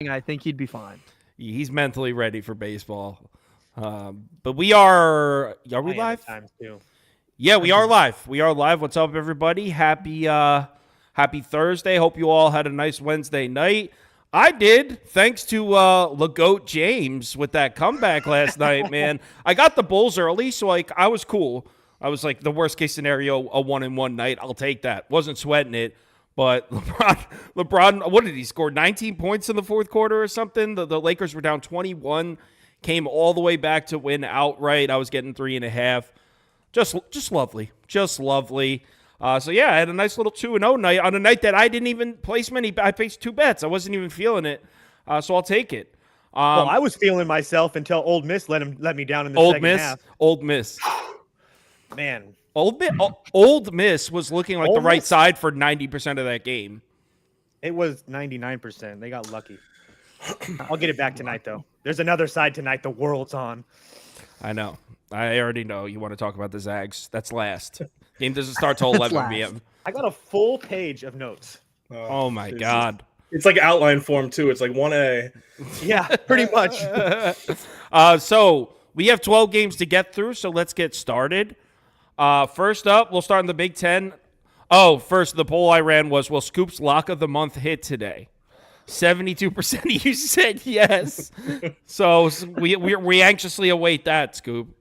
testing, I think he'd be fine. He's mentally ready for baseball. But we are we live? Yeah, we are live. We are live. What's up, everybody? Happy Thursday. Hope you all had a nice Wednesday night. I did, thanks to LaGoat James with that comeback last night, man. I got the Bulls early, so I was cool. I was like, the worst case scenario, a 1-1 night. I'll take that. Wasn't sweating it. But LeBron, what did he score? 19 points in the fourth quarter or something? The Lakers were down 21, came all the way back to win outright. I was getting 3.5. Just lovely. Just lovely. So, yeah, I had a nice little 2-0 night on a night that I didn't even place many. I placed 2 bets. I wasn't even feeling it. So I'll take it. Well, I was feeling myself until Old Miss let me down in the second half. Old Miss. Man. Old Miss was looking like the right side for 90% of that game. It was 99%. They got lucky. I'll get it back tonight, though. There's another side tonight. The world's on. I know. I already know you want to talk about the Zags. That's last. Game doesn't start till 11 p.m. I got a full page of notes. Oh my God. It's like outline form, too. It's like 1A. Yeah, pretty much. So we have 12 games to get through, so let's get started. First up, we'll start in the Big Ten. Oh, first, the poll I ran was, will Scoop's lock of the month hit today? 72% of you said yes. So we anxiously await that, Scoop.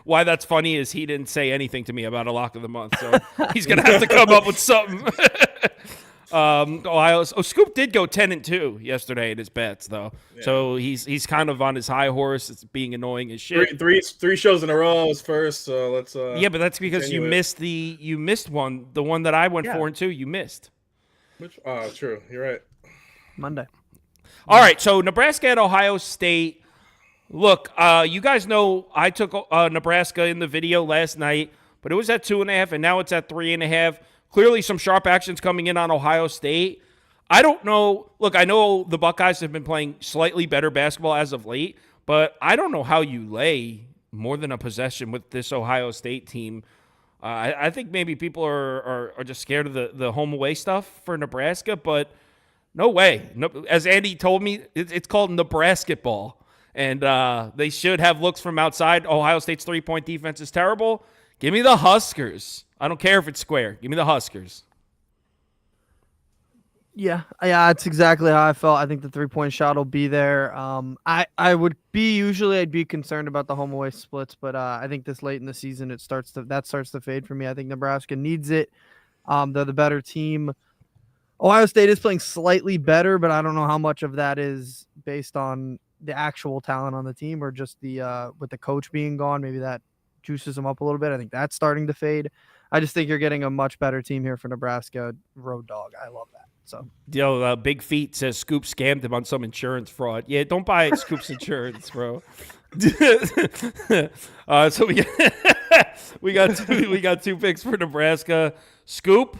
Why that's funny is he didn't say anything to me about a lock of the month, so he's going to have to come up with something. Scoop did go 10-2 yesterday in his bets, though. Yeah. So he's kind of on his high horse. It's being annoying as shit. Three shows in a row was first, so let's yeah, but that's because you missed one. The one that I went 4-2, you missed. True. You're right. Monday. All right, so Nebraska at Ohio State. Look, you guys know I took Nebraska in the video last night, but it was at 2.5, and now it's at 3.5. Clearly some sharp actions coming in on Ohio State. I don't know. Look, I know the Buckeyes have been playing slightly better basketball as of late, but I don't know how you lay more than a possession with this Ohio State team. I think maybe people are just scared of the home away stuff for Nebraska, but no way. No, as Andy told me, it's called Nebraska ball. And they should have looks from outside. Ohio State's three-point defense is terrible. Give me the Huskers. I don't care if it's square. Give me the Huskers. Yeah, that's exactly how I felt. I think the three-point shot will be there. I'd be concerned about the home away splits, but I think this late in the season that starts to fade for me. I think Nebraska needs it. They're the better team. Ohio State is playing slightly better, but I don't know how much of that is based on the actual talent on the team or just the with the coach being gone. Maybe that juices them up a little bit. I think that's starting to fade. I just think you're getting a much better team here for Nebraska. Road dog. I love that. So, Big Feet says Scoop scammed him on some insurance fraud. Yeah, don't buy Scoop's insurance, bro. So we got two picks for Nebraska. Scoop,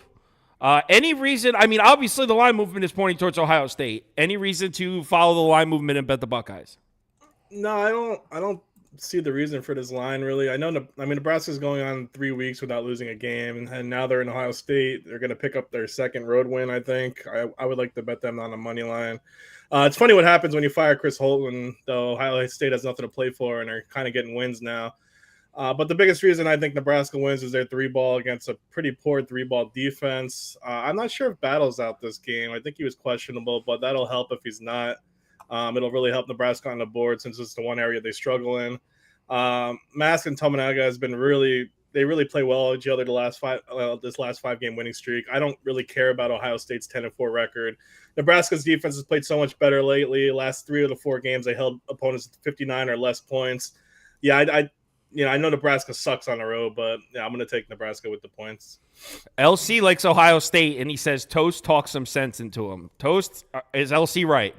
any reason? I mean, obviously the line movement is pointing towards Ohio State. Any reason to follow the line movement and bet the Buckeyes? No, I don't see the reason for this line, really. Nebraska's going on 3 weeks without losing a game, and now they're in Ohio State. They're going to pick up their second road win, I think. I would like to bet them on the money line. It's funny what happens when you fire Chris Holtman, though Ohio State has nothing to play for, and they're kind of getting wins now. But the biggest reason I think Nebraska wins is their 3-ball against a pretty poor 3-ball defense. I'm not sure if Battle's out this game. I think he was questionable, but that'll help if he's not. It'll really help Nebraska on the board since it's the one area they struggle in. Mask and Tominaga has been really play well each other this last 5-game winning streak. I don't really care about Ohio State's 10-4 record. Nebraska's defense has played so much better lately. Last 3 of the 4 games, they held opponents to 59 or less points. Yeah, I know Nebraska sucks on the road, but yeah, I'm going to take Nebraska with the points. LC likes Ohio State, and he says Toast talks some sense into him. Toast, is LC right?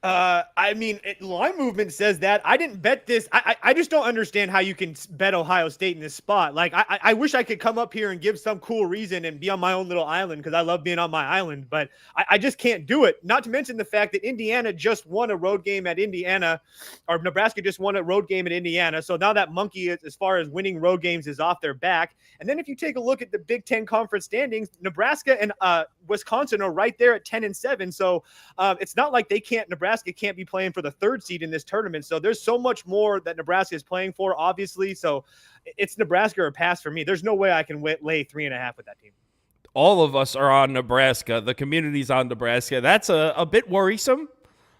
I mean, line movement says that. I didn't bet this. I just don't understand how you can bet Ohio State in this spot. Like, I wish I could come up here and give some cool reason and be on my own little island because I love being on my island, but I just can't do it. Not to mention the fact that Indiana just won a road game at Indiana, or Nebraska just won a road game at Indiana. So now that monkey, as far as winning road games, is off their back. And then if you take a look at the Big Ten conference standings, Nebraska and Wisconsin are right there at 10-7. So it's not like Nebraska can't be playing for the 3rd seed in this tournament. So there's so much more that Nebraska is playing for, obviously. So it's Nebraska or pass for me. There's no way I can lay 3.5 with that team. All of us are on Nebraska. The community's on Nebraska. That's a bit worrisome.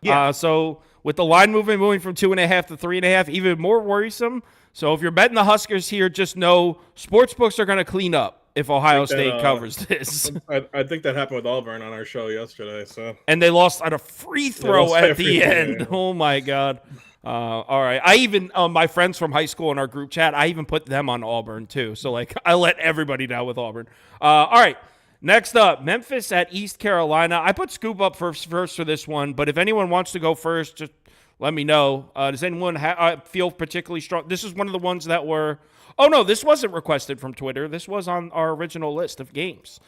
Yeah. So with the line moving from 2.5 to 3.5, even more worrisome. So if you're betting the Huskers here, just know sportsbooks are going to clean up if Ohio State covers this. I think that happened with Auburn on our show yesterday. So and they lost on a free throw at the end. Yeah. Oh my God! All right, I even my friends from high school in our group chat, I even put them on Auburn too. So like I let everybody down with Auburn. All right, next up, Memphis at East Carolina. I put Scoop up first for this one, but if anyone wants to go first, just let me know. Does anyone feel particularly strong? This is one of the ones that were. Oh, no, this wasn't requested from Twitter. This was on our original list of games.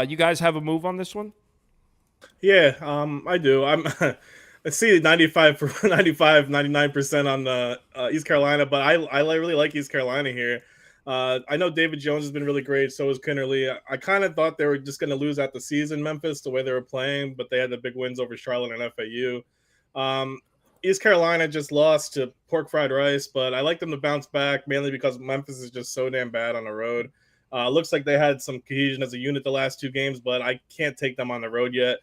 You guys have a move on this one? Yeah, I do. I see 99% on the East Carolina, but I really like East Carolina here. I know David Jones has been really great. So is Kennerly. I kind of thought they were just going to lose out the season, Memphis, the way they were playing, but they had the big wins over Charlotte and FAU. East Carolina just lost to pork fried rice, but I like them to bounce back mainly because Memphis is just so damn bad on the road. Looks like they had some cohesion as a unit the last 2 games, but I can't take them on the road yet.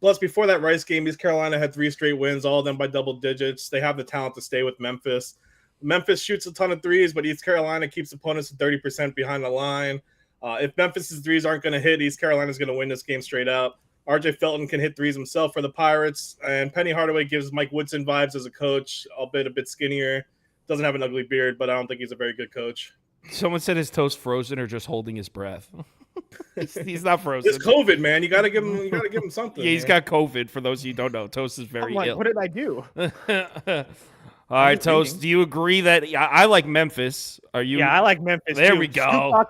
Plus, before that Rice game, East Carolina had 3 straight wins, all of them by double digits. They have the talent to stay with Memphis. Memphis shoots a ton of threes, but East Carolina keeps opponents at 30% behind the line. If Memphis's threes aren't going to hit, East Carolina's going to win this game straight out. RJ Felton can hit threes himself for the Pirates, and Penny Hardaway gives Mike Woodson vibes as a coach, albeit a bit skinnier. Doesn't have an ugly beard, but I don't think he's a very good coach. Someone said his toast frozen or just holding his breath. He's not frozen. It's COVID, man. You gotta give him something. Yeah, he's got COVID. For those of you who don't know, Toast is very ill. What did I do? All right, Toast. Do you agree that I like Memphis? Are you? Yeah, I like Memphis. There too. we go.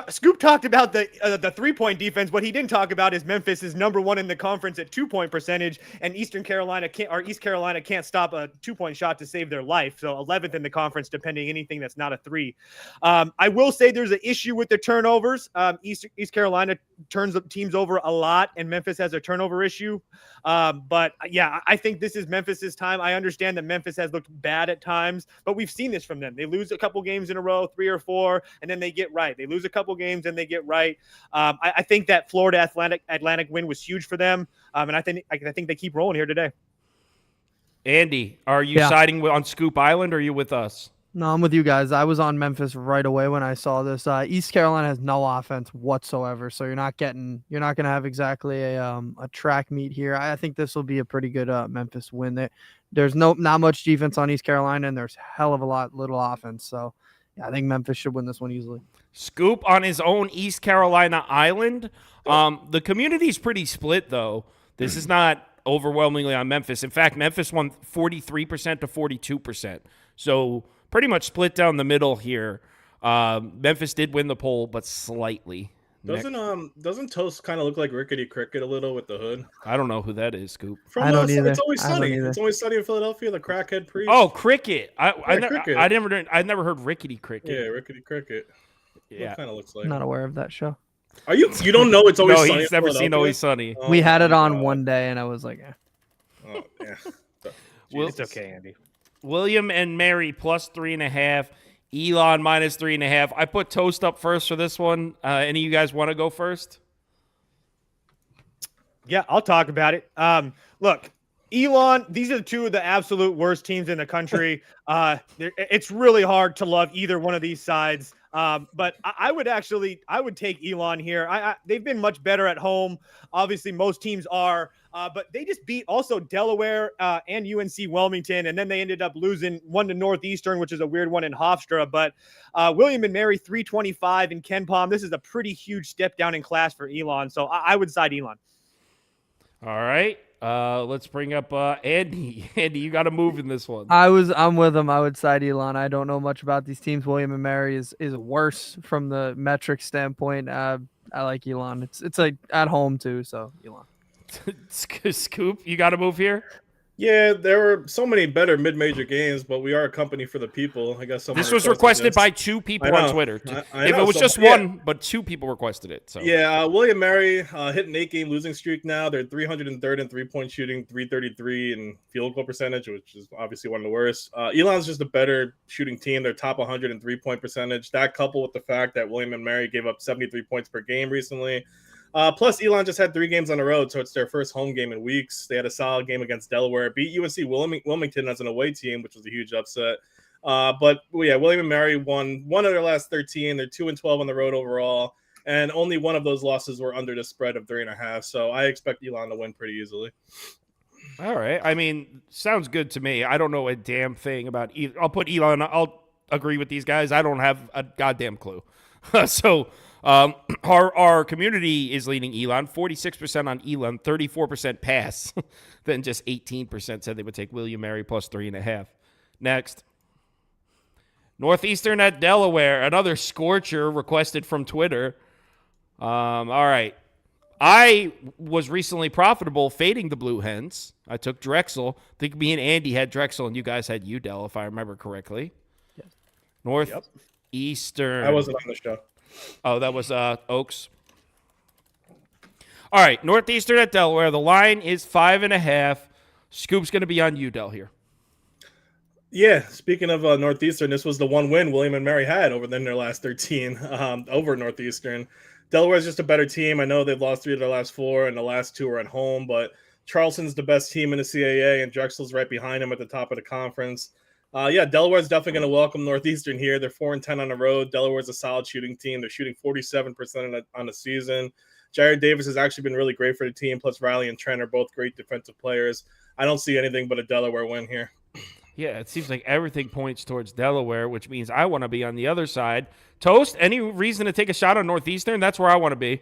Scoop talked about the 3-point defense. What he didn't talk about is Memphis is number 1 in the conference at 2-point percentage, and East Carolina can't stop a 2-point shot to save their life. So 11th in the conference, depending anything that's not a 3. I will say there's an issue with the turnovers. East Carolina turns teams over a lot, and Memphis has a turnover issue. But yeah, I think this is Memphis's time. I understand that Memphis has looked bad at times, but we've seen this from them. They lose a couple games in a row, 3 or 4, and then they get right. They lose a couple games and they get right. I think that Florida Atlantic win was huge for them, and I think they keep rolling here today. Andy, are you siding on Scoop Island or are you with us? No, I'm with you guys. I was on Memphis right away when I saw this. East Carolina has no offense whatsoever, so you're not going to have exactly a track meet here. I think this will be a pretty good Memphis win. There's not much defense on East Carolina, and there's hell of a little offense. So yeah, I think Memphis should win this one easily. Scoop on his own East Carolina island. The community's pretty split, though. This is not overwhelmingly on Memphis. In fact, Memphis won 43% to 42%. So pretty much split down the middle here. Memphis did win the poll, but slightly. Doesn't Toast kind of look like Rickety Cricket a little with the hood? I don't know who that is, Scoop. I don't either. It's Always Sunny. It's Always Sunny in Philadelphia, the crackhead priest. Oh, Cricket. Cricket. I never heard Rickety Cricket. Yeah, Rickety Cricket. Yeah, kind of looks like. I'm not aware of that show. Are you? You don't know It's Always Sunny? No, he's never seen Always Sunny. We had it on one day, and I was like, Oh yeah. It's okay, Andy. William and Mary plus 3.5. Elon minus 3.5. I put Toast up first for this one. Any of you guys want to go first? Yeah, I'll talk about it. Look, Elon, these are 2 of the absolute worst teams in the country. It's really hard to love either one of these sides. But I would take Elon here. They've been much better at home. Obviously, most teams are. But they just beat also Delaware and UNC Wilmington, and then they ended up losing one to Northeastern, which is a weird one in Hofstra. But William and Mary 325 in Ken Palm. This is a pretty huge step down in class for Elon, so I would side Elon. All right. Let's bring up Andy. Andy, you got to move in this one. I'm with him. I would side Elon. I don't know much about these teams. William and Mary is worse from the metric standpoint. I like Elon. It's like at home too, so Elon. Scoop, you got to move here. Yeah, there were so many better mid-major games, but we are a company for the people. I guess this was requested by 2 people on Twitter. If it was just one, but 2 people requested it. So yeah, William Mary hit an 8-game losing streak now. They're 303rd in three-point shooting, 333 in field goal percentage, which is obviously one of the worst. Elon's just a better shooting team. They're top 100 in three-point percentage. That coupled with the fact that William and Mary gave up 73 points per game recently. Plus, Elon just had 3 games on the road, so it's their first home game in weeks. They had a solid game against Delaware, beat UNC Wilmington as an away team, which was a huge upset. But yeah, William and Mary won 1 of their last 13. They're 2-12 on the road overall, and only one of those losses were under the spread of 3.5. So I expect Elon to win pretty easily. All right. I mean, sounds good to me. I don't know a damn thing about. I'll put Elon. I'll agree with these guys. I don't have a goddamn clue. So. Our community is leaning Elon, 46% on Elon, 34% pass. Then just 18% said they would take William Mary plus 3.5. Next. Northeastern at Delaware, another scorcher requested from Twitter. All right. I was recently profitable fading the Blue Hens. I took Drexel. I think me and Andy had Drexel and you guys had Udell, if I remember correctly. Yes. Northeastern. I wasn't on the show. Oh, that was Oaks. All right, Northeastern at Delaware. The line is 5.5. Scoop's going to be on Udell here. Yeah, speaking of Northeastern, this was the one win William and Mary had over their last 13 over Northeastern. Delaware's just a better team. I know they've lost 3 of their last 4, and the last 2 are at home, but Charleston's the best team in the CAA, and Drexel's right behind them at the top of the conference. Yeah, Delaware's definitely going to welcome Northeastern here. They're 4-10 on the road. Delaware's a solid shooting team. They're shooting 47% on the season. Jared Davis has actually been really great for the team. Plus, Riley and Trent are both great defensive players. I don't see anything but a Delaware win here. Yeah, it seems like everything points towards Delaware, which means I want to be on the other side. Toast, any reason to take a shot on Northeastern? That's where I want to be.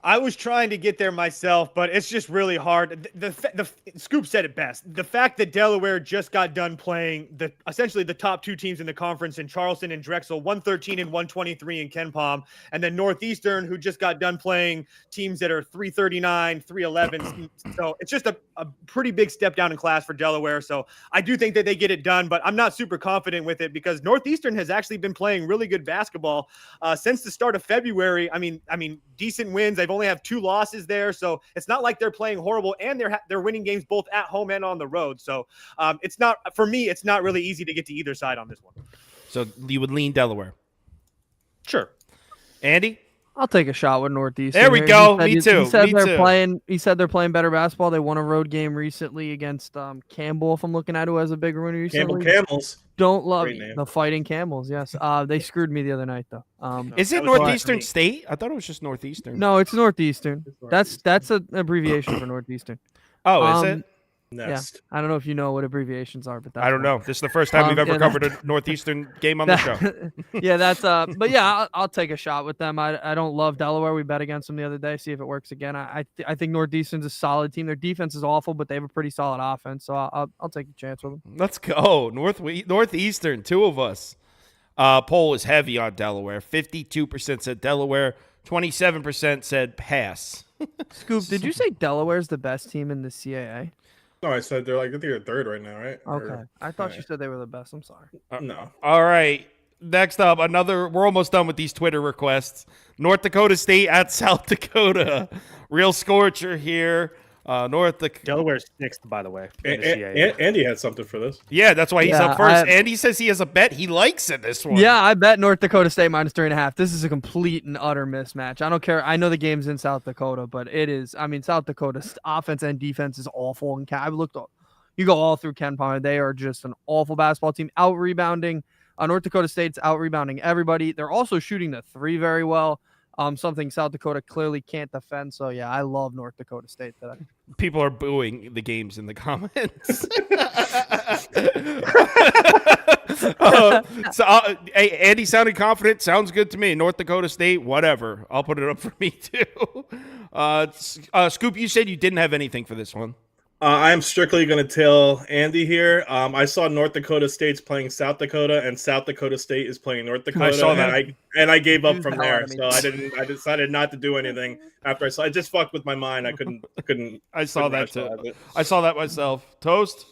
I was trying to get there myself, but it's just really hard. The Scoop said it best. The fact that Delaware just got done playing essentially the top 2 teams in the conference in Charleston and Drexel, 113 and 123 in KenPom, and then Northeastern, who just got done playing teams that are 339, 311. So it's just a pretty big step down in class for Delaware. So I do think that they get it done, but I'm not super confident with it because Northeastern has actually been playing really good basketball since the start of February. I mean, decent wins. They've only have 2 losses there, so it's not like they're playing horrible, and they're winning games both at home and on the road. So it's not, for me, it's not really easy to get to either side on this one. So you would lean Delaware? Sure. Andy? I'll take a shot with Northeastern. There we go. Me too. He said they're playing better basketball. They won a road game recently against Campbell, if I'm looking at who has a big win recently. Camels. Don't love the Fighting Camels. Yes. They screwed me the other night though. Is it Northeastern State? I thought it was just Northeastern. No, it's Northeastern. That's an abbreviation for Northeastern. Oh, is it? Next. Yeah. I don't know if you know what abbreviations are, but that's I don't know. This is the first time we've ever covered a Northeastern game on the show. Yeah, that's but yeah, I'll take a shot with them. I don't love Delaware. We bet against them the other day, see if it works again. I think Northeastern's a solid team. Their defense is awful, but they have a pretty solid offense, so I'll take a chance with them. Let's go. Northeastern, 2 of us. Poll is heavy on Delaware. 52% said Delaware, 27% said pass. Scoop, did you say Delaware's the best team in the CAA? No, I said I think they're 3rd right now, right? Okay. I thought you said they were the best. I'm sorry. No. All right. Next up, we're almost done with these Twitter requests. North Dakota State at South Dakota. Real scorcher here. Delaware's 6th, by the way. Andy had something for this. Yeah, that's why he's up first. Andy says he has a bet. He likes it this one. Yeah, I bet North Dakota State minus 3.5. This is a complete and utter mismatch. I don't care. I know the game's in South Dakota, but it is. I mean, South Dakota's offense and defense is awful. And I've looked. You go all through KenPom. They are just an awful basketball team. Out rebounding. North Dakota State's out rebounding everybody. They're also shooting the 3 very well. Something South Dakota clearly can't defend. So, yeah, I love North Dakota State today. People are booing the games in the comments. Hey, Andy sounded confident. Sounds good to me. North Dakota State, whatever. I'll put it up for me too. Scoop, you said you didn't have anything for this one. I am strictly going to tell Andy here. I saw North Dakota State's playing South Dakota, and South Dakota State is playing North Dakota. I saw that. And I gave up from there. So I decided not to do anything after I saw. It just fucked with my mind. I couldn't. I saw that too. I saw that myself. Toast.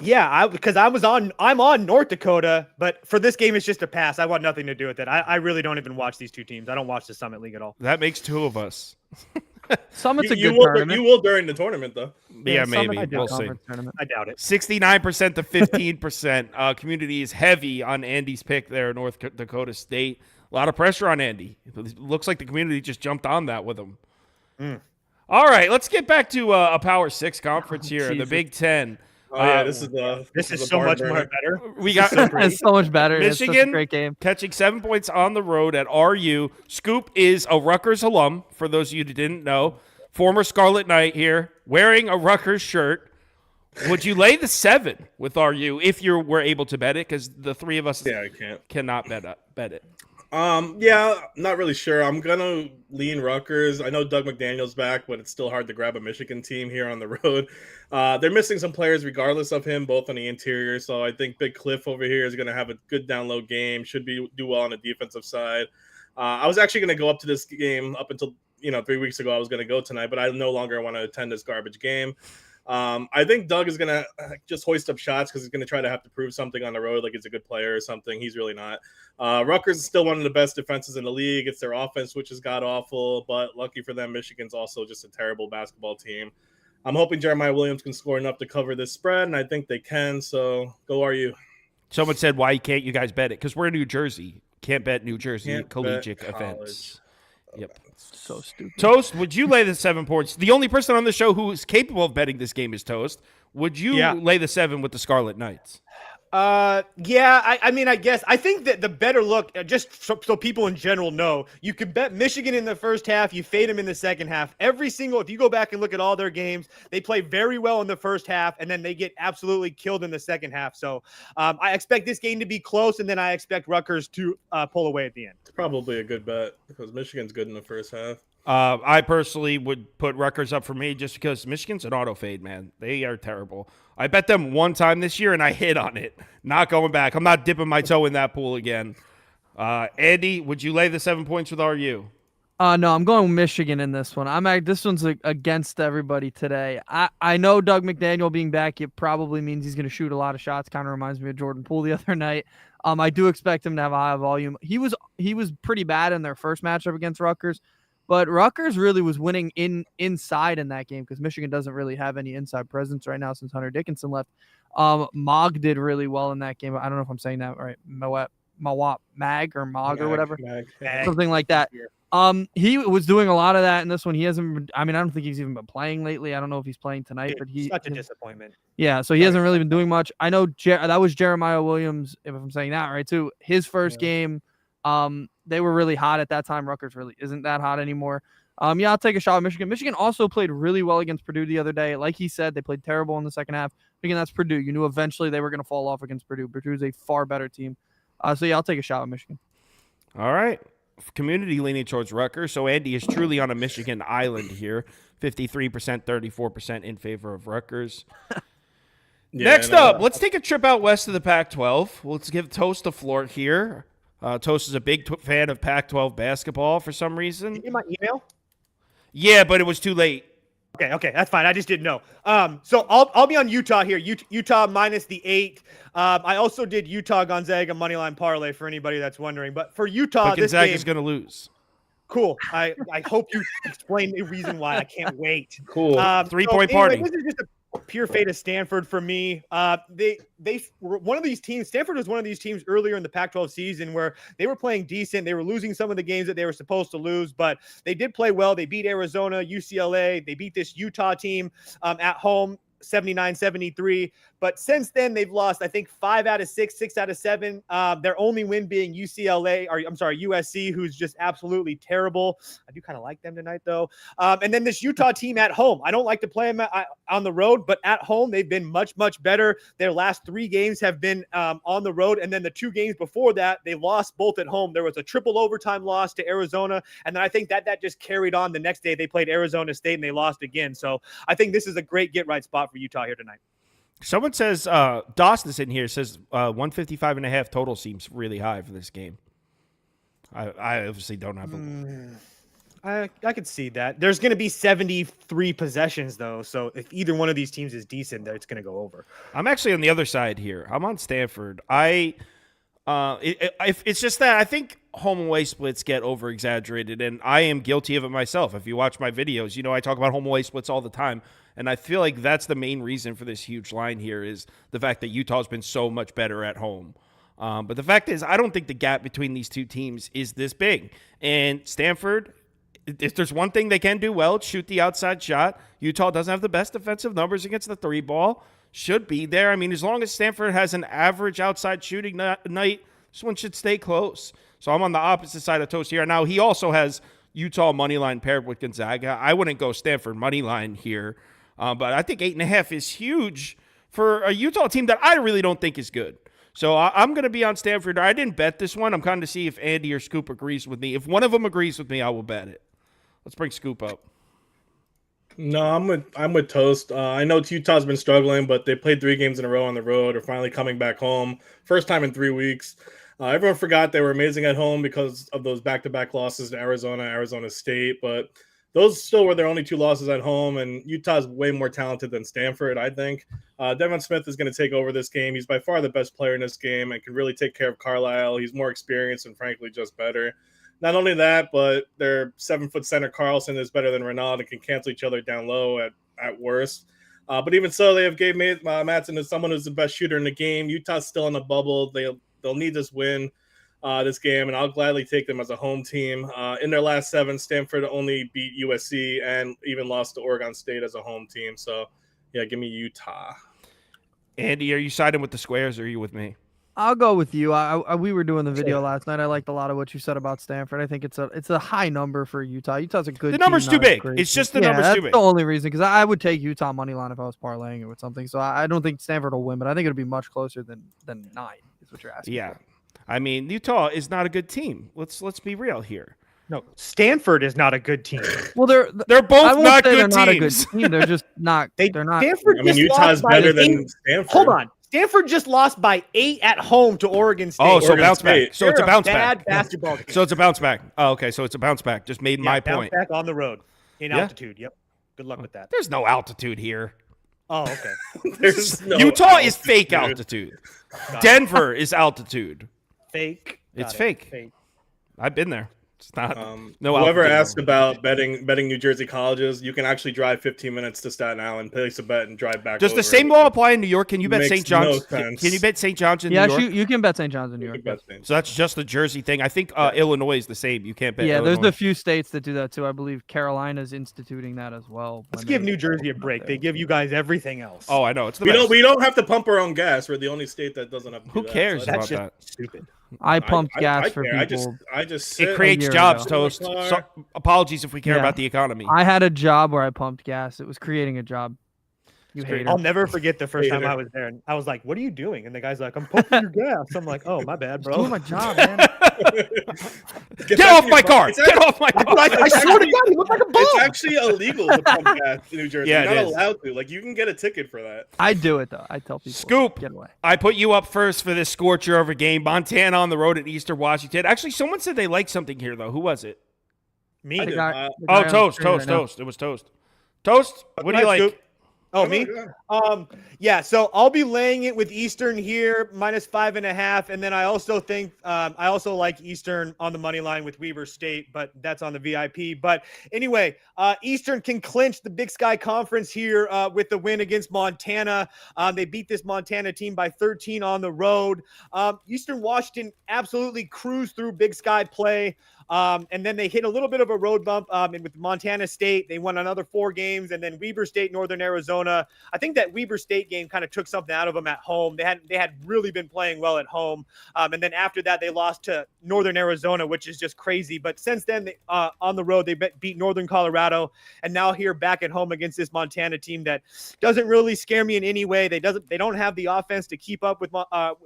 Yeah, because I'm on North Dakota, but for this game, it's just a pass. I want nothing to do with it. I really don't even watch these two teams. I don't watch the Summit League at all. That makes two of us. Summit's a good tournament. You will during the tournament, though. Yeah, maybe. We'll see. I doubt it. 69% to 15%. Community is heavy on Andy's pick there, North Dakota State. A lot of pressure on Andy. It looks like the community just jumped on that with him. All right, let's get back to a Power 6 conference here, the Big Ten. Oh, yeah, this is so much more better. We got it's so much better. Michigan, it's such a great game. Catching 7 points on the road at RU. Scoop is a Rutgers alum, for those of you who didn't know. Former Scarlet Knight here, wearing a Rutgers shirt. Would you lay the 7 with RU if you were able to bet it? Because the three of us cannot bet it. Yeah, not really sure. I'm gonna lean Rutgers. I know Doug McDaniel's back, but it's still hard to grab a Michigan team here on the road. They're missing some players regardless of him, both on the interior. So I think Big Cliff over here is gonna have a good down low game. Should do well on the defensive side. I was actually gonna go up to this game up until 3 weeks ago. I was gonna go tonight, but I no longer want to attend this garbage game. I think Doug is going to just hoist up shots because he's going to try to have to prove something on the road, like he's a good player or something. He's really not. Rutgers is still one of the best defenses in the league. It's their offense, which is god-awful, but lucky for them, Michigan's also just a terrible basketball team. I'm hoping Jeremiah Williams can score enough to cover this spread, and I think they can, so go RU. Someone said, why can't you guys bet it? Because we're in New Jersey. Can't bet New Jersey collegiate events. Yep. So stupid. Toast, would you lay the 7 points? The only person on the show who is capable of betting this game is Toast. Would you lay the 7 with the Scarlet Knights? Yeah, I mean, I guess. I think that the better look, just so people in general know, you could bet Michigan in the first half, you fade them in the second half. If you go back and look at all their games, they play very well in the first half, and then they get absolutely killed in the second half. So I expect this game to be close, and then I expect Rutgers to pull away at the end. It's probably a good bet because Michigan's good in the first half. I personally would put Rutgers up for me just because Michigan's an auto fade, man. They are terrible. I bet them one time this year, and I hit on it. Not going back. I'm not dipping my toe in that pool again. Andy, would you lay the 7 points with RU? No, I'm going Michigan in this one. This one's against everybody today. I know Doug McDaniel being back, it probably means he's going to shoot a lot of shots. Kind of reminds me of Jordan Poole the other night. I do expect him to have a high volume. He was pretty bad in their first matchup against Rutgers. But Rutgers really was winning inside in that game because Michigan doesn't really have any inside presence right now since Hunter Dickinson left. Mog did really well in that game. I don't know if I'm saying that right. Mag or whatever. Something like that. He was doing a lot of that in this one. He hasn't I don't think he's even been playing lately. I don't know if he's playing tonight, but such a disappointment. Yeah, so he hasn't really been doing much. I know that was Jeremiah Williams, if I'm saying that right too. His first game. They were really hot at that time. Rutgers really isn't that hot anymore. I'll take a shot at Michigan. Michigan also played really well against Purdue the other day. Like he said, they played terrible in the second half. Again, that's Purdue. You knew eventually they were going to fall off against Purdue. Purdue's a far better team. I'll take a shot at Michigan. All right. Community leaning towards Rutgers. So Andy is truly on a Michigan island here. 53%, 34% in favor of Rutgers. Next up, let's take a trip out west of the Pac-12. Let's give Toast the floor here. Toast is a big fan of Pac-12 basketball for some reason. Did you get my email? Yeah, but it was too late. Okay, that's fine. I just didn't know. So I'll be on Utah here. Utah minus the 8. I also did Utah Gonzaga moneyline parlay for anybody that's wondering. But for Utah, but Gonzaga's going to lose. Cool. I hope you explain the reason why. I can't wait. Cool. 3-point party. This is just a pure fate of Stanford for me. They were one of these teams. Stanford was one of these teams earlier in the Pac-12 season where they were playing decent. They were losing some of the games that they were supposed to lose, but they did play well. They beat Arizona, UCLA. They beat this Utah team at home. 79-73. But since then, they've lost, I think, 5 out of 6, 6 out of 7. Their only win being USC, who's just absolutely terrible. I do kind of like them tonight, though. And then this Utah team at home. I don't like to play them on the road, but at home, they've been much, much better. Their last 3 games have been on the road. And then the 2 games before that, they lost both at home. There was a triple overtime loss to Arizona. And then I think that just carried on. The next day, they played Arizona State and they lost again. So I think this is a great get-right spot for Utah here tonight. Someone says, Dawson is in here, says 155.5 total seems really high for this game. I obviously don't have I could see that. There's going to be 73 possessions, though. So if either one of these teams is decent, it's going to go over. I'm actually on the other side here. I'm on Stanford. It's just that I think home away splits get over exaggerated, and I am guilty of it myself. If you watch my videos, I talk about home away splits all the time, and I feel like that's the main reason for this huge line here is the fact that Utah's been so much better at home. But the fact is, I don't think the gap between these two teams is this big. And Stanford, if there's one thing they can do well, it's shoot the outside shot. Utah doesn't have the best defensive numbers against the 3 ball. Should be there. I mean, as long as Stanford has an average outside shooting night, this one should stay close. So I'm on the opposite side of Toast here. Now, he also has Utah money line paired with Gonzaga. I wouldn't go Stanford money line here. But I think 8.5 is huge for a Utah team that I really don't think is good. So I'm going to be on Stanford. I didn't bet this one. I'm kind of see if Andy or Scoop agrees with me. If one of them agrees with me, I will bet it. Let's bring Scoop up. No, I'm with Toast. I know Utah's been struggling, but they played 3 games in a row on the road. Are finally coming back home. First time in 3 weeks. Everyone forgot they were amazing at home because of those back-to-back losses to Arizona State. But those still were their only 2 losses at home, and Utah's way more talented than Stanford, I think. Devin Smith is going to take over this game. He's by far the best player in this game and can really take care of Carlisle. He's more experienced and, frankly, just better. Not only that, but their 7-foot center Carlson is better than Renaud and can cancel each other down low at worst. But even so, they have Gabe Matson as someone who's the best shooter in the game. Utah's still in the bubble. They'll need this win this game, and I'll gladly take them as a home team. In their last 7, Stanford only beat USC and even lost to Oregon State as a home team. So, yeah, give me Utah. Andy, are you siding with the squares or are you with me? I'll go with you. We were doing the video last night. I liked a lot of what you said about Stanford. I think it's a high number for Utah. Utah's a good team. The number's too big. It's just the number's too big. That's the only reason, because I would take Utah money line if I was parlaying it with something. So I don't think Stanford will win, but I think it'll be much closer than 9 is what you're asking. Yeah. For. I mean, Utah is not a good team. Let's be real here. No, Stanford is not a good team. Well, they're both not good teams. Not a good team. They're just not. They're not. Stanford Utah's better than Stanford. Hold on. Stanford just lost by 8 at home to Oregon State. Oh, so Oregon bounce State. back. So it's a bounce back. Bad basketball team. So it's a bounce back. Oh, okay. So it's a bounce back. Just made my point. Bounce back on the road in altitude. Yep. Good luck with that. There's no altitude here. Oh, okay. Utah altitude. Is fake altitude. Denver is altitude. Fake. It's fake. I've been there. It's not. Whoever asked about betting New Jersey colleges, you can actually drive 15 minutes to Staten Island, place a bet, and drive back. Does the same law apply in New York? Can you bet St. John's? Can you bet St. John's in New York? Yeah, you can bet St. John's in New York. So that's just the Jersey thing. I think Illinois is the same. You can't bet. Yeah, Illinois. there's a few states that do that too. I believe Carolina's instituting that as well. Let's give New Jersey a break. They give you guys everything else. Oh, I know. It's the best. We don't have to pump our own gas. We're the only state that doesn't have to do Who cares about that? Stupid. I pumped gas for people. I just it creates jobs, Toast. So, apologies if we care about the economy. I had a job where I pumped gas. It was creating a job. You hate it. I'll never forget the first time I was there. And I was like, "What are you doing?" And the guy's like, "I'm pumping your gas." I'm like, "Oh, my bad, bro." I'm doing my job, man. Get off my car! Get off my car! I swear to God, he looked like a bum. It's actually illegal to pump gas in New Jersey. Yeah, You're not allowed to. Like, you can get a ticket for that. I do it though. I tell people. Scoop. Get away. I put you up first for this scorcher of a game. Montana on the road at Eastern Washington. Actually, someone said they liked something here though. Who was it? Me. Toast. It was Toast. Toast. What do you like? Scoop. Oh, me? Yeah, so I'll be laying it with Eastern here, -5.5. And then I also think I also like Eastern on the money line with Weber State, but that's on the VIP. But anyway, Eastern can clinch the Big Sky Conference here with the win against Montana. They beat this Montana team by 13 on the road. Eastern Washington absolutely cruised through Big Sky play. And then they hit a little bit of a road bump and with Montana State. They won another 4 games, and then Weber State, Northern Arizona. I think that Weber State game kind of took something out of them at home. They had really been playing well at home. And then after that, they lost to Northern Arizona, which is just crazy. But since then, they, on the road, they beat Northern Colorado, and now here back at home against this Montana team that doesn't really scare me in any way. They don't have the offense to keep up with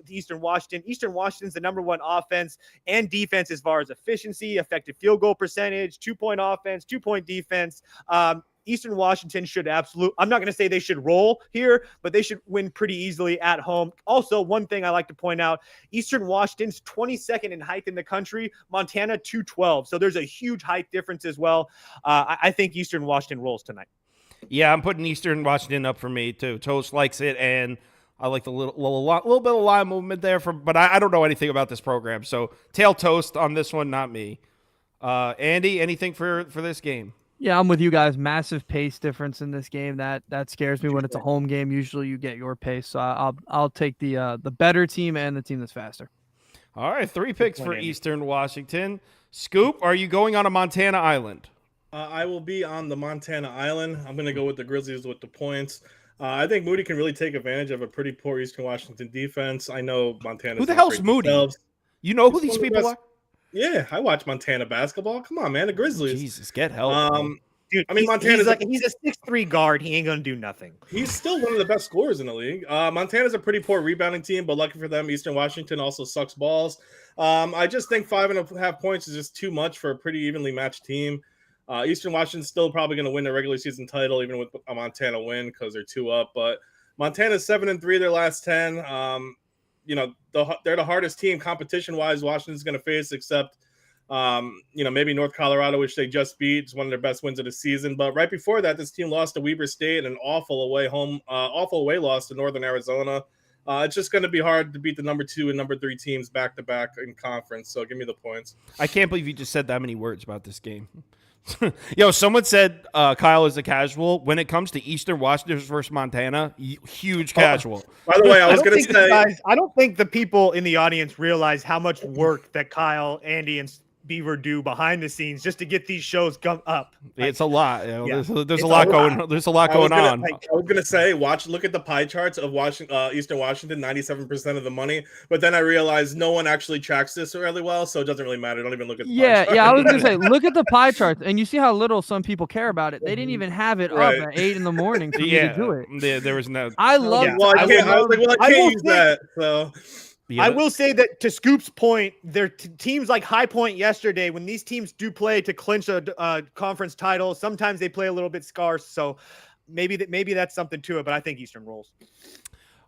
Eastern Washington. Eastern Washington's the number 1 offense and defense as far as efficiency, effective field goal percentage, 2-point offense, 2-point defense. Eastern Washington should I'm not going to say they should roll here, but they should win pretty easily at home. Also, one thing I like to point out, Eastern Washington's 22nd in height in the country, Montana 212. So there's a huge height difference as well. I think Eastern Washington rolls tonight. Yeah, I'm putting Eastern Washington up for me too. Toast likes it, and I like the little bit of line movement there. But I don't know anything about this program, so tail Toast on this one, not me. Andy, anything for this game? Yeah, I'm with you guys. Massive pace difference in this game. That scares me when it's a home game. Usually you get your pace, so I'll take the better team and the team that's faster. All right, 3 picks for Eastern Washington. Scoop, are you going on a Montana island? I will be on the Montana island. I'm going to go with the Grizzlies with the points. I think Moody can really take advantage of a pretty poor Eastern Washington defense. I know Montana. Who the hell's Moody? Themselves. You know who these people are? Yeah, I watch Montana basketball. Come on, man, the Grizzlies. Jesus, get help. Dude, I mean, Montana's he's a 6'3" guard. He ain't gonna do nothing. He's still one of the best scorers in the league. Montana's a pretty poor rebounding team, but lucky for them, Eastern Washington also sucks balls. I just think 5.5 points is just too much for a pretty evenly matched team. Eastern Washington's still probably going to win the regular season title, even with a Montana win because they're 2 up. But Montana's 7-3 their last 10. They're the hardest team competition-wise Washington's going to face, except maybe North Colorado, which they just beat. It's one of their best wins of the season. But right before that, this team lost to Weber State, an awful away loss to Northern Arizona. It's just going to be hard to beat the number 2 and number 3 teams back-to-back in conference. So give me the points. I can't believe you just said that many words about this game. Someone said Kyle is a casual. When it comes to Eastern Washington versus Montana, huge casual. By the way, I was going to say, I don't think the people in the audience realize how much work that Kyle, Andy, and Beaver do behind the scenes just to get these shows up. It's a lot. There's a lot going. There's a lot going on. I was gonna say, look at the pie charts of Eastern Washington, 97% of the money. But then I realized no one actually tracks this really well, so it doesn't really matter. Don't even look at the pie chart. I was gonna say, look at the pie charts, and you see how little some people care about it. They didn't even have it up at 8 in the morning for me to do it. There was no. I love. Yeah. Well, I can't use that. So. Yeah. I will say that to Scoop's point, their teams like High Point yesterday, when these teams do play to clinch a conference title, sometimes they play a little bit scarce. So maybe that's something to it, but I think Eastern rolls.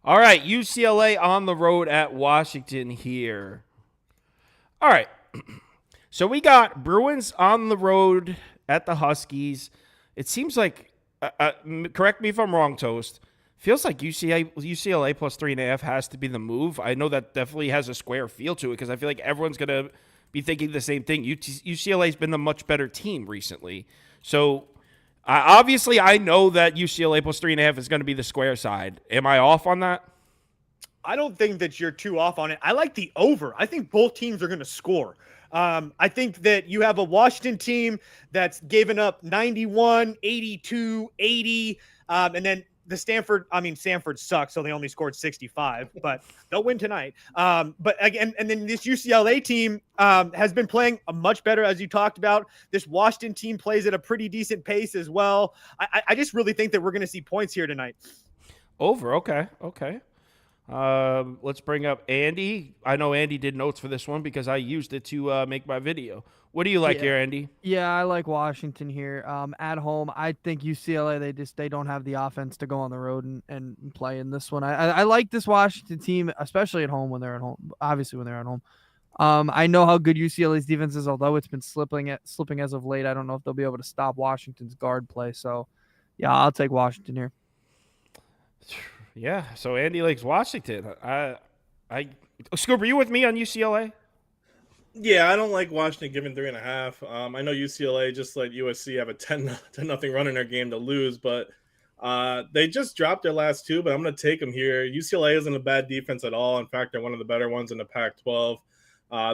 All right, UCLA on the road at Washington here. All right, so we got Bruins on the road at the Huskies. It seems like, correct me if I'm wrong, Toast, feels like UCLA plus 3.5 has to be the move. I know that definitely has a square feel to it because I feel like everyone's going to be thinking the same thing. UCLA's been the much better team recently. So, obviously, I know that UCLA plus 3.5 is going to be the square side. Am I off on that? I don't think that you're too off on it. I like the over. I think both teams are going to score. I think that you have a Washington team that's given up 91, 82, 80, and then Stanford sucks, so they only scored 65, but they'll win tonight. But again, and then this UCLA team has been playing a much better, as you talked about. This Washington team plays at a pretty decent pace as well. I just really think that we're going to see points here tonight. Over, okay. Let's bring up Andy. I know Andy did notes for this one because I used it to make my video. What do you like here, Andy? Yeah, I like Washington here. At home, I think UCLA, they don't have the offense to go on the road and play in this one. I like this Washington team, especially at home when they're at home. Obviously, when they're at home. I know how good UCLA's defense is, although it's been slipping as of late. I don't know if they'll be able to stop Washington's guard play. So, yeah, I'll take Washington here. Yeah, so Andy likes Washington. Scoop, are you with me on UCLA? Yeah, I don't like Washington giving 3.5. I know UCLA, just like USC, have a 10-0 run in their game to lose, but they just dropped their last 2, but I'm going to take them here. UCLA isn't a bad defense at all. In fact, they're one of the better ones in the Pac-12.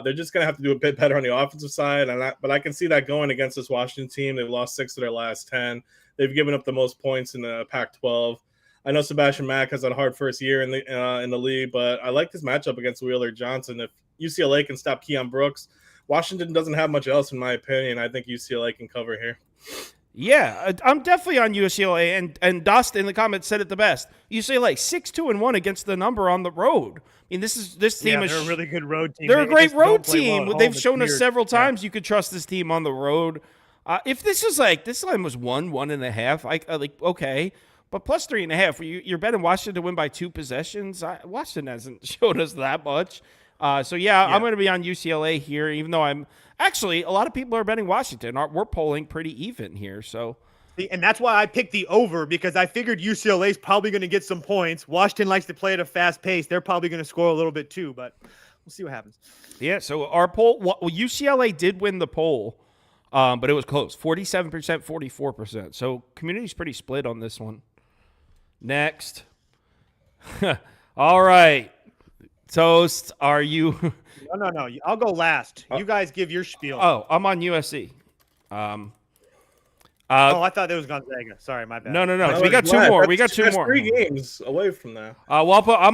They're just going to have to do a bit better on the offensive side, but I can see that going against this Washington team. They've lost 6 of their last 10. They've given up the most points in the Pac-12. I know Sebastian Mack has had a hard first year in the league, but I like this matchup against Wheeler Johnson. If UCLA can stop Keon Brooks, Washington doesn't have much else, in my opinion. I think UCLA can cover here. Yeah, I'm definitely on UCLA, and Dust in the comments said it the best. UCLA 6-2-1 against the number on the road. I mean, this team is they're a really good road team. They're a great road team. Well They've shown us several times you could trust this team on the road. If this line was 1.5, okay, but plus 3.5, you're betting Washington to win by 2 possessions. Washington hasn't showed us that much. So I'm going to be on UCLA here, even though I'm actually a lot of people are betting Washington. We're polling pretty even here, so. And that's why I picked the over, because I figured UCLA is probably going to get some points. Washington likes to play at a fast pace. They're probably going to score a little bit too, but we'll see what happens. Yeah, so our poll, UCLA did win the poll, but it was close, 47%, 44%. So community's pretty split on this one. Next. All right. Toast, are you? No. I'll go last. You guys give your spiel. Oh, I'm on USC. I thought it was Gonzaga. Sorry, my bad. No. We got 2 more. We got 2 more. 3 games away from that. I'm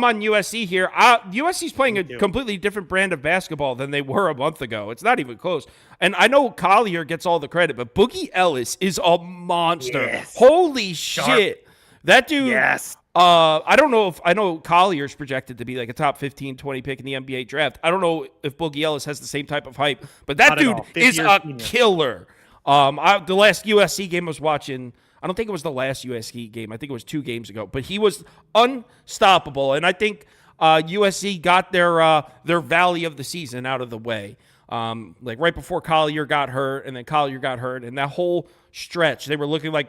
on USC here. USC's playing a completely different brand of basketball than they were a month ago. It's not even close. And I know Collier gets all the credit, but Boogie Ellis is a monster. Yes. Holy shit. That dude. Yes. I don't know I know Collier's projected to be like a top 15, 20 pick in the NBA draft. I don't know if Boogie Ellis has the same type of hype, but that dude is a killer. The last USC game I was watching, I don't think it was the last USC game. I think it was 2 games ago, but he was unstoppable. And I think USC got their valley of the season out of the way. Like right before Collier got hurt, and then Collier got hurt, and that whole stretch, they were looking like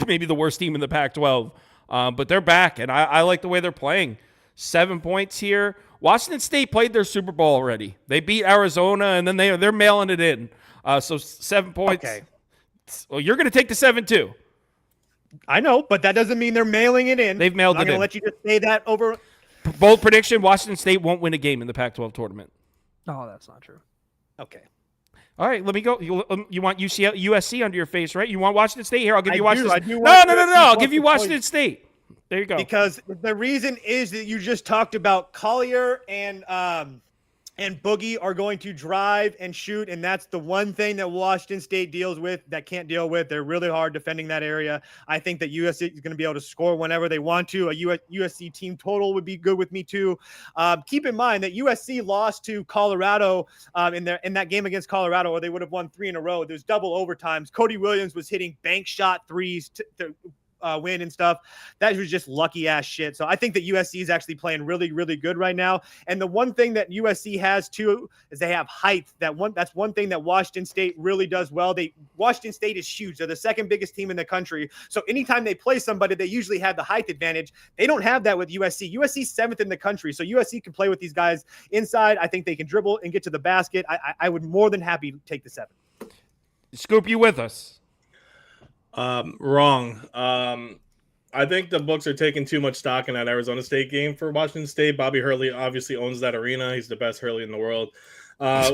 maybe the worst team in the Pac-12. But they're back, and I like the way they're playing. 7 points here. Washington State played their Super Bowl already. They beat Arizona, and then they're mailing it in. So 7 points. Okay. Well, you're going to take the 7 too. I know, but that doesn't mean they're mailing it in. They've mailed it in. I'm going to let you just say that over. Bold prediction, Washington State won't win a game in the Pac-12 tournament. Oh, that's not true. Okay. All right, let me go. You want USC under your face, right? You want Washington State here? I'll give you Washington State. No. I'll give you Washington State. There you go. Because the reason is that you just talked about Collier and Boogie are going to drive and shoot, and that's the one thing that Washington State can't deal with. They're really hard defending that area. I think that USC is going to be able to score whenever they want to. A USC team total would be good with me too. Keep in mind that USC lost to Colorado in that game against Colorado, or they would have won 3 in a row. There's double overtimes. Cody Williams was hitting bank shot threes to win and stuff. That was just lucky ass shit. So I think that USC is actually playing really, really good right now. And the one thing that USC has too is they have height. That's one thing that Washington State really does well. Washington State is huge. They're the second biggest team in the country. So anytime they play somebody, they usually have the height advantage. They don't have that with USC. USC's 7th in the country. So USC can play with these guys inside. I think they can dribble and get to the basket. I would more than happy to take the 7. Scoop, you with us? Wrong. I think the books are taking too much stock in that Arizona State game for Washington State. Bobby Hurley obviously owns that arena. He's the best Hurley in the world.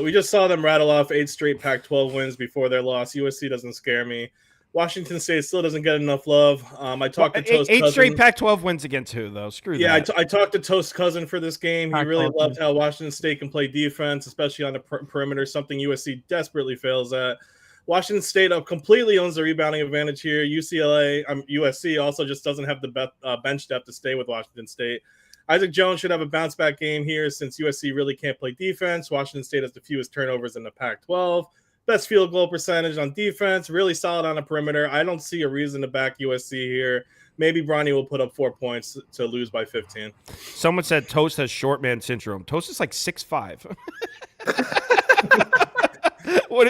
We just saw them rattle off 8 straight Pac-12 wins before their loss. USC doesn't scare me. Washington State still doesn't get enough love. I talked to Toast eight Cousin. Straight Pac-12 wins against who, though? Screw that. Yeah, I talked to Toast Cousin for this game. He really loved how Washington State can play defense, especially on the perimeter, something USC desperately fails at. Washington State completely owns the rebounding advantage here. USC also just doesn't have the bench depth to stay with Washington State. Isaac Jones should have a bounce back game here since USC really can't play defense. Washington State has the fewest turnovers in the Pac-12. Best field goal percentage on defense. Really solid on the perimeter. I don't see a reason to back USC here. Maybe Bronny will put up 4 points to lose by 15. Someone said Toast has short man syndrome. Toast is like 6'5".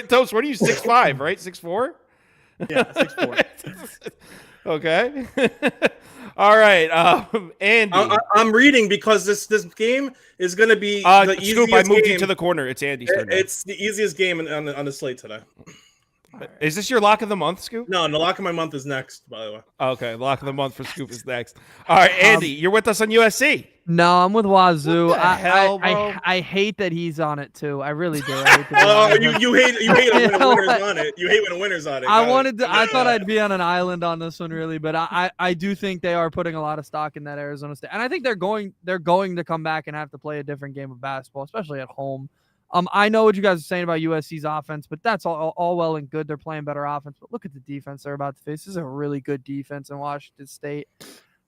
Toast, what are you, 6'5", right? 6'4"? Yeah, 6'4". Okay. All right. Andy. I'm reading because this game is going to be the easiest Scoop, I moved game. you to the corner. It's Andy's turn. It's the easiest game on the slate today. Is this your lock of the month, Scoop? No, the lock of my month is next, by the way. Okay, lock of the month for Scoop is next. All right, Andy, you're with us on USC. No, I'm with Wazoo. What the hell, bro? I hate that he's on it too. I really do. You hate when a winner's on it. You hate when a winner's on it. I thought I'd be on an island on this one, really, but I do think they are putting a lot of stock in that Arizona State, and I think they're going to come back and have to play a different game of basketball, especially at home. I know what you guys are saying about USC's offense, but that's all well and good. They're playing better offense, but look at the defense they're about to face. This is a really good defense in Washington State.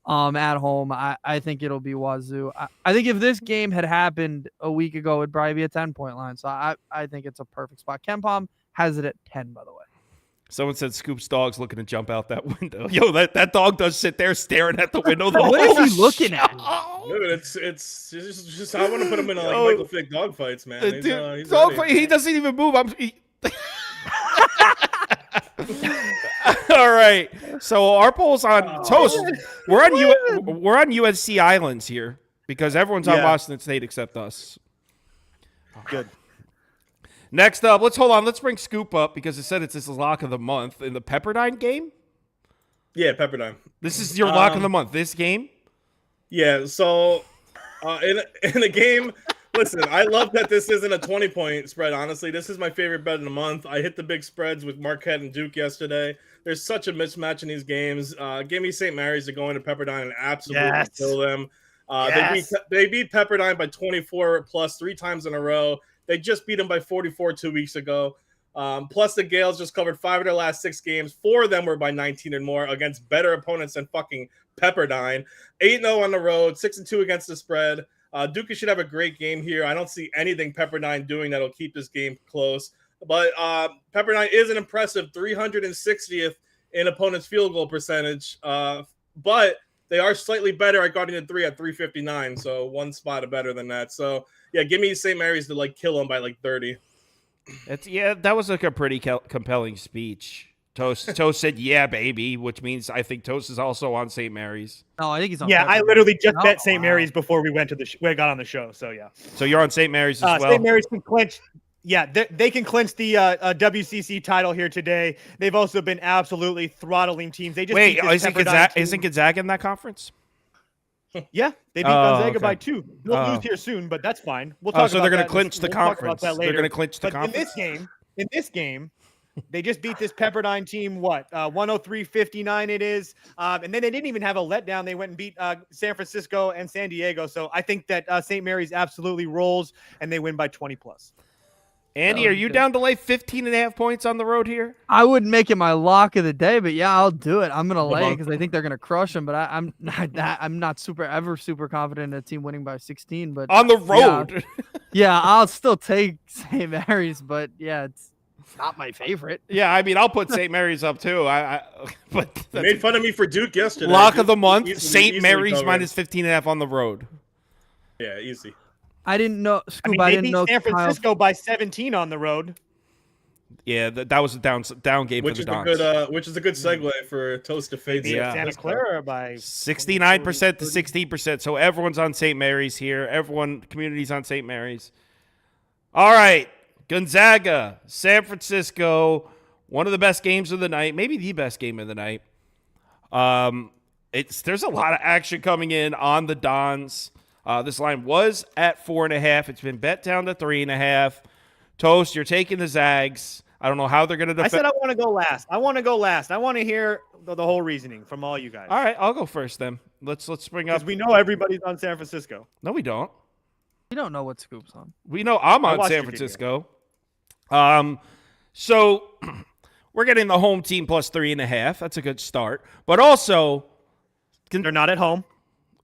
At home, I think it'll be Wazoo. I think if this game had happened a week ago, it'd probably be a 10-point line. So I think it's a perfect spot. KenPom has it at 10, by the way. Someone said Scoop's dog's looking to jump out that window. Yo, that dog does sit there staring at the window. What is he looking at? Dude, it's just I want to put him in like Michael Vick dog fights, man. He's dog fight, he doesn't even move. All right. So our poll's on Toast. We're on USC Islands here because everyone's on Washington State except us. Good. Next up, let's bring Scoop up because it said it's his lock of the month in the Pepperdine game. Yeah, Pepperdine. This is your lock of the month. This game. Yeah. So in the game, listen, I love that this isn't a 20-point spread. Honestly, this is my favorite bet in the month. I hit the big spreads with Marquette and Duke yesterday. There's such a mismatch in these games. Give me St. Mary's to go into Pepperdine and absolutely kill them. They beat Pepperdine by 24 plus 3 times in a row. They just beat them by 44 2 weeks ago. Plus, the Gales just covered 5 of their last 6 games. 4 of them were by 19 and more against better opponents than fucking Pepperdine. 8-0 on the road, 6-2 against the spread. Duke should have a great game here. I don't see anything Pepperdine doing that'll keep this game close. But Pepperdine is an impressive 360th in opponent's field goal percentage. But they are slightly better at guarding the 3 at 359. So one spot better than that. So yeah, give me St. Mary's to like kill them by like 30. That was like a pretty compelling speech. Toast said, "Yeah, baby," which means I think Toast is also on St. Mary's. No, I think he's on. Yeah, I literally just bet St. Mary's before we went to we got on the show. So yeah. So you're on St. Mary's as well. St. Mary's can clinch. Yeah, they can clinch the WCC title here today. They've also been absolutely throttling teams. They just isn't Gonzaga in that conference? Yeah, they beat Gonzaga by 2. We'll lose here soon, but that's fine. We'll talk. So they're going to clinch the conference. They're going to clinch the conference. In this game, they just beat this Pepperdine team. 103-59 it is, and then they didn't even have a letdown. They went and beat San Francisco and San Diego. So I think that St. Mary's absolutely rolls, and they win by 20 plus. Andy, are you down to lay 15.5 points on the road here? I wouldn't make it my lock of the day, but yeah, I'll do it. I'm gonna lay because I think they're gonna crush them. But I'm not super confident in a team winning by 16. But on the road, yeah, I'll still take St. Mary's. But yeah, it's not my favorite. Yeah, I mean, I'll put St. Mary's up too. But made fun of me for Duke yesterday. Lock of the month, St. Mary's minus 15.5 on the road. Yeah, easy. I didn't know. Scoop, they didn't beat know San Francisco by 17 on the road. Yeah, that was a down game for the Dons. Which is a good segue for Toast to fade. Santa Clara by 69% to 16%. So everyone's on St. Mary's here. Community's on St. Mary's. All right, Gonzaga, San Francisco, one of the best games of the night, maybe the best game of the night. There's a lot of action coming in on the Dons. This line was at 4.5. It's been bet down to 3.5. Toast, you're taking the Zags. I don't know how they're going to defend. I said I want to go last. I want to hear the whole reasoning from all you guys. All right, I'll go first then. Let's bring up. Because we know everybody's on San Francisco. No, we don't. We don't know what Scoop's on. We know I'm on San Francisco. So we're getting the home team plus 3.5. That's a good start. But also, they're not at home.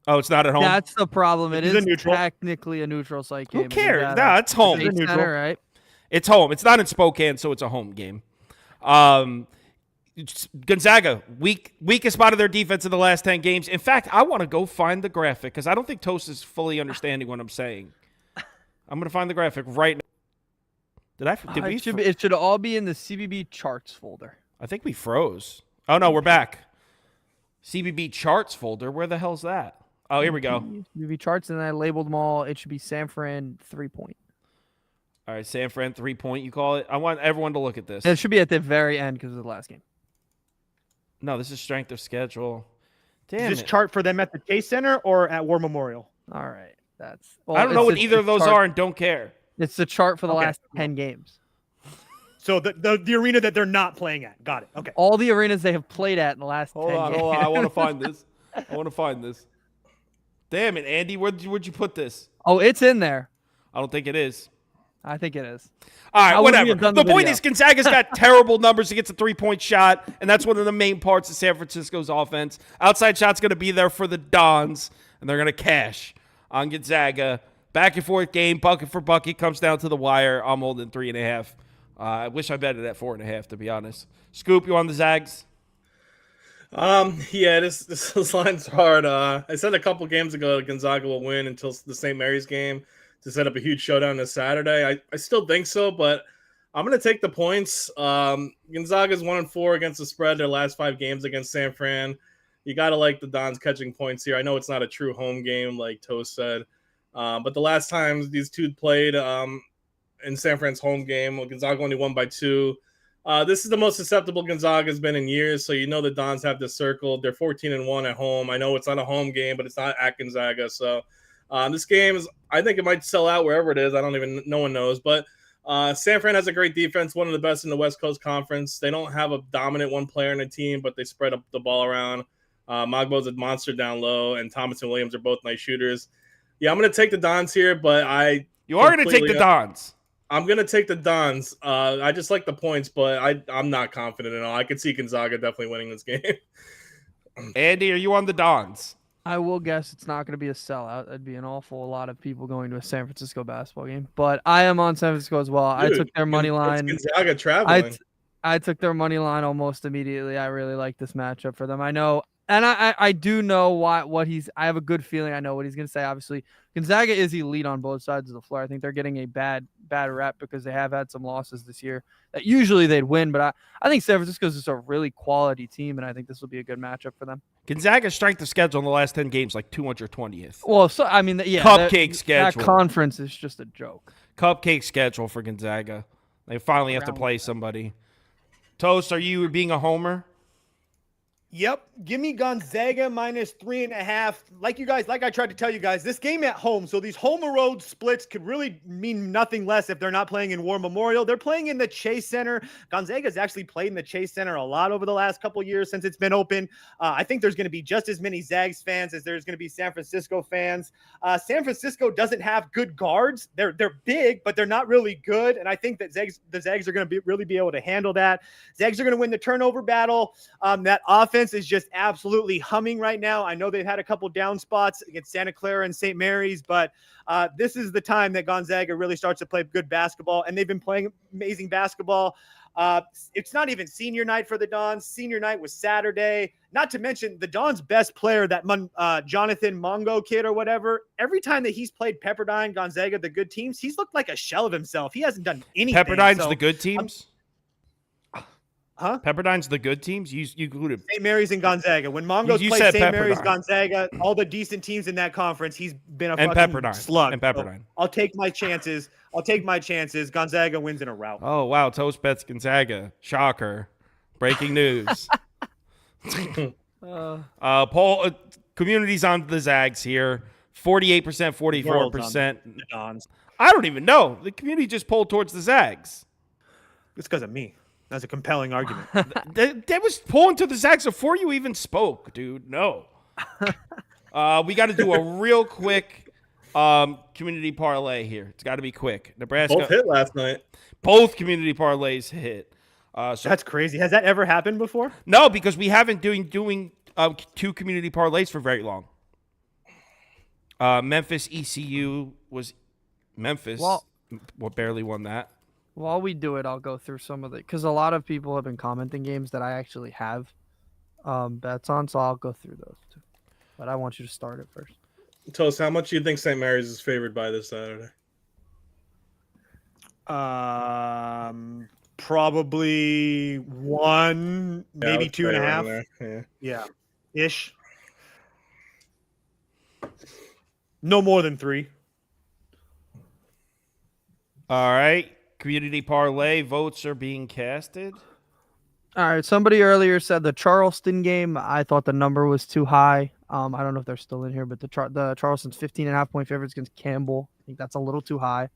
Oh, it's not at home? That's the problem. It is neutral. Technically a neutral site game. Who cares? No, it's home. It's neutral, right? It's home. It's not in Spokane, so it's a home game. Gonzaga, weakest spot of their defense in the last 10 games. In fact, I want to go find the graphic because I don't think Toast is fully understanding what I'm saying. I'm going to find the graphic right now. It should all be in the CBB charts folder. I think we froze. Oh, no, we're back. CBB charts folder. Where the hell's that? Oh, here we go. CBB charts, and I labeled them all. It should be San Fran 3-point. All right, San Fran 3-point. You call it. I want everyone to look at this. It should be at the very end because of the last game. No, this is strength of schedule. Damn Is this it. chart for them at the Chase Center or at War Memorial? All right, that's. I don't know what either of those chart. are and don't care. It's the chart for the last 10 games. So the arena that they're not playing at. Got it. Okay. All the arenas they have played at in the last 10 games. Hold on. I want to find this. Damn it, Andy. Where'd you put this? Oh, it's in there. I don't think it is. I think it is. All right, How would we whatever. have done The the point video? is Gonzaga's got terrible numbers against a 3-point shot, and that's one of the main parts of San Francisco's offense. Outside shot's going to be there for the Dons, and they're going to cash on Gonzaga. Back and forth game, bucket for bucket, comes down to the wire. I'm holding 3.5. I wish I bet it at 4.5, to be honest. Scoop, you on the Zags? Yeah, this line's hard. I said a couple games ago Gonzaga will win until the St. Mary's game to set up a huge showdown this Saturday. I still think so, but I'm going to take the points. Gonzaga's 1-4 against the spread their last 5 games against San Fran. You got to like the Dons catching points here. I know it's not a true home game, like Toast said, but the last time these two played in San Fran's home game, Gonzaga only won by 2. This is the most susceptible Gonzaga's been in years, so you know the Dons have this circled. They're 14-1 at home. I know it's not a home game, but it's not at Gonzaga. So this game is, I think it might sell out wherever it is. No one knows. But San Fran has a great defense, one of the best in the West Coast Conference. They don't have a dominant one player in the team, but they spread up the ball around. Magbo's a monster down low, and Thomas and Williams are both nice shooters. Yeah, I'm going to take the Dons here, but You are going to take the Dons. I'm going to take the Dons. I just like the points, but I'm not confident at all. I could see Gonzaga definitely winning this game. Andy, are you on the Dons? I will guess it's not going to be a sellout. That'd be an awful lot of people going to a San Francisco basketball game. But I am on San Francisco as well. Dude, I took their money line. Gonzaga traveling. I took their money line almost immediately. I really like this matchup for them. I know, and I do know what he's. I have a good feeling. I know what he's going to say. Obviously, Gonzaga is elite on both sides of the floor. I think they're getting a bad rep because they have had some losses this year that usually they'd win. But I think San Francisco's just a really quality team, and I think this will be a good matchup for them. Gonzaga's strength of schedule in the last 10 games, like 220th. Well, so I mean, yeah, Cupcake schedule. That conference is just a joke. Cupcake schedule for Gonzaga. They finally have to play somebody. Toast, are you being a homer? Yep. Give me Gonzaga minus 3.5. Like I tried to tell you guys, this game at home. So these home or road splits could really mean nothing less if they're not playing in War Memorial. They're playing in the Chase Center. Gonzaga's actually played in the Chase Center a lot over the last couple years since it's been open. I think there's going to be just as many Zags fans as there's going to be San Francisco fans. San Francisco doesn't have good guards. They're big, but they're not really good. And I think that the Zags are going to really be able to handle that. Zags are going to win the turnover battle. That offense is just absolutely humming right now. I know they've had a couple down spots against Santa Clara and St. Mary's, but this is the time that Gonzaga really starts to play good basketball, and they've been playing amazing basketball. It's not even senior night for the Dons. Senior night was Saturday. Not to mention the Dons' best player, that Jonathan Mongo kid or whatever. Every time that he's played Pepperdine, Gonzaga, the good teams, he's looked like a shell of himself. He hasn't done anything. Pepperdine's the good teams? Huh? Pepperdine's the good teams? You included St. Mary's and Gonzaga. When Mongo's you played said St. Mary's, Pepperdine. Gonzaga, all the decent teams in that conference, he's been a And fucking Pepperdine. slug. And Pepperdine. So I'll take my chances. Gonzaga wins in a rout. Oh, wow. Toast bets Gonzaga. Shocker. Breaking news. Poll community's on the Zags here. 48%, 44%. The Dons. I don't even know. The community just polled towards the Zags. It's because of me. That's a compelling argument. That was pulling to the Zags before you even spoke, dude. No. We got to do a real quick community parlay here. It's got to be quick. Nebraska. Both hit last night. Both community parlays hit. So That's crazy. Has that ever happened before? no, because we haven't doing 2 community parlays for very long. Memphis ECU was Memphis. Well, barely won that. while we do it, I'll go through some of the, because a lot of people have been commenting games that I actually have bets on, so I'll go through those too. But I want you to start it first. Toast, how much do you think St. Mary's is favored by this Saturday? Probably 1, maybe 2.5. Yeah. Ish. No more than 3. All right. Community parlay votes are being casted. All right. Somebody earlier said the Charleston game. I thought the number was too high. I don't know if they're still in here, but the Charleston's 15.5-point favorites against Campbell. I think that's a little too high,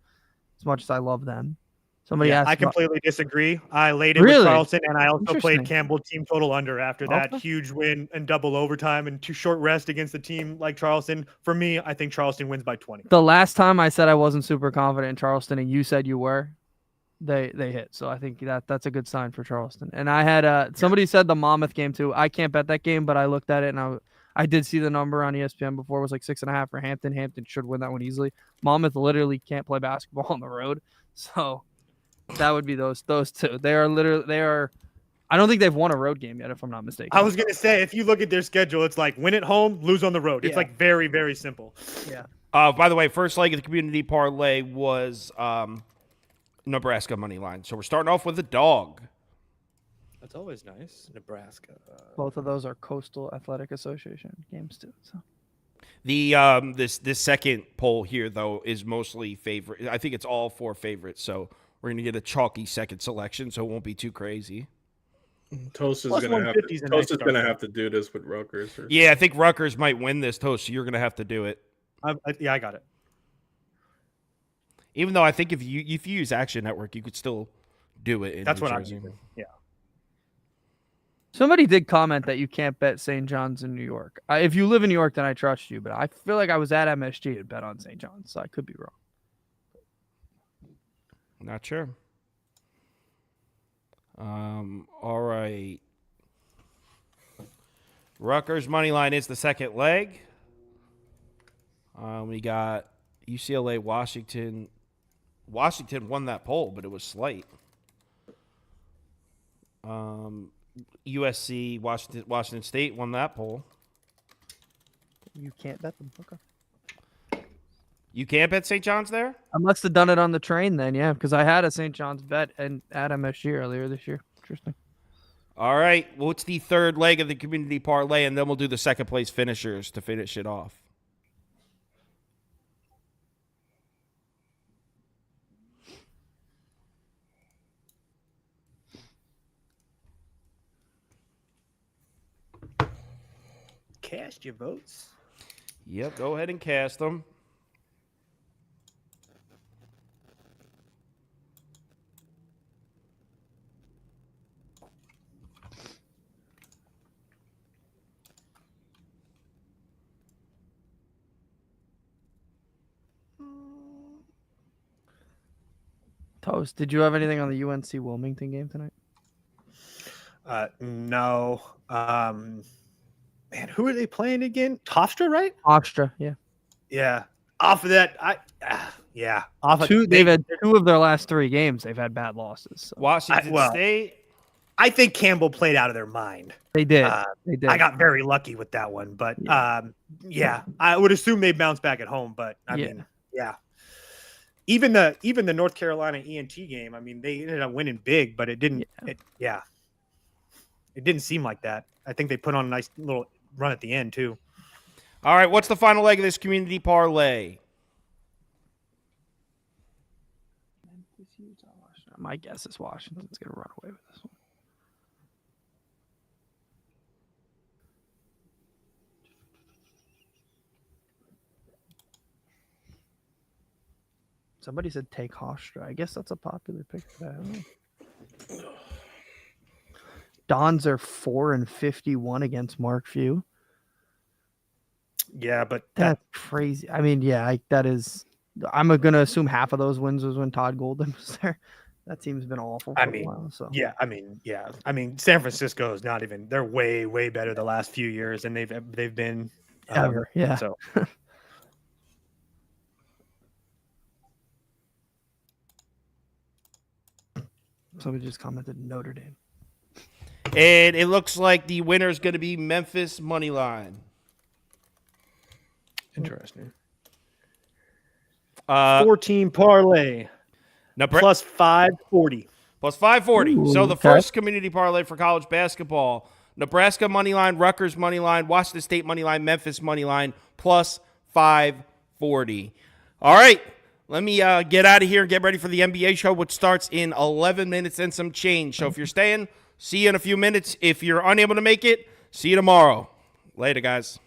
as much as I love them. Somebody asked. I completely disagree. I laid it Really? with Charleston, and I also played Campbell team total under after that huge win and double overtime and 2 short rest against a team like Charleston. For me, I think Charleston wins by 20. The last time I said I wasn't super confident in Charleston, and you said you were, they hit. So I think that's a good sign for Charleston. And I had somebody said the Monmouth game too. I can't bet that game, but I looked at it and I did see the number on ESPN before. It was like 6.5 for Hampton. Hampton should win that one easily. Monmouth literally can't play basketball on the road, so that would be those two. They are. I don't think they've won a road game yet, if I'm not mistaken. I was gonna say, if you look at their schedule, it's like win at home, lose on the road. It's like very, very simple. Yeah. By the way, first leg of the community parlay was Nebraska money line. So we're starting off with a dog. That's always nice. Nebraska. Both of those are Coastal Athletic Association games too. So the this second poll here though is mostly favorite. I think it's all 4 favorites. So we're gonna get a chalky second selection, so it won't be too crazy. Toast is gonna have to do this with Rutgers. Yeah, I think Rutgers might win this, Toast. So you're gonna have to do it. I got it. Even though I think if you use Action Network, you could still do it. That's what I'm using. Yeah. Somebody did comment that you can't bet St. John's in New York. If you live in New York, then I trust you. But I feel like I was at MSG and bet on St. John's, so I could be wrong. Not sure. All right. Rutgers money line is the second leg. We got UCLA, Washington. Washington won that poll, but it was slight. USC, Washington State won that poll. You can't bet them. Okay. You can't bet St. John's there? I must have done it on the train then, yeah, because I had a St. John's bet and at MSG earlier this year. Interesting. All right. Well, it's the third leg of the community parlay, and then we'll do the second place finishers to finish it off. Cast your votes. Yep, go ahead and cast them. Toast, did you have anything on the UNC Wilmington game tonight? No. Man, who are they playing again? Hofstra, right? Hofstra, yeah. Yeah. Off of that, they've had 2 of their last 3 games. They've had bad losses. So. Washington State. I think Campbell played out of their mind. They did. They did. I got very lucky with that one, but I would assume they bounce back at home. But I mean, even the North Carolina ENT game. I mean, they ended up winning big, but it didn't. Yeah. It didn't seem like that. I think they put on a nice little run at the end too. All right, what's the final leg of this community parlay? My guess is Washington's going to run away with this one. Somebody said take Hofstra. I guess that's a popular pick. I don't know. Dons are 4-51 against Mark Few. Yeah, but that's crazy. I mean, that is. I'm going to assume half of those wins was when Todd Golden was there. That team's been awful for a while. So I mean, San Francisco is not even. They're way, way better the last few years, and they've been ever. Yeah. So. Somebody just commented Notre Dame. And it looks like the winner is going to be Memphis money line. Interesting. 14 parlay. Plus 540. Plus 540. Ooh, so the first community parlay for college basketball: Nebraska money line, Rutgers money line, Washington State money line, Memphis money line, plus 540. All right. let me get out of here and get ready for the NBA show, which starts in 11 minutes and some change. So if you're staying, see you in a few minutes. If you're unable to make it, see you tomorrow. Later, guys.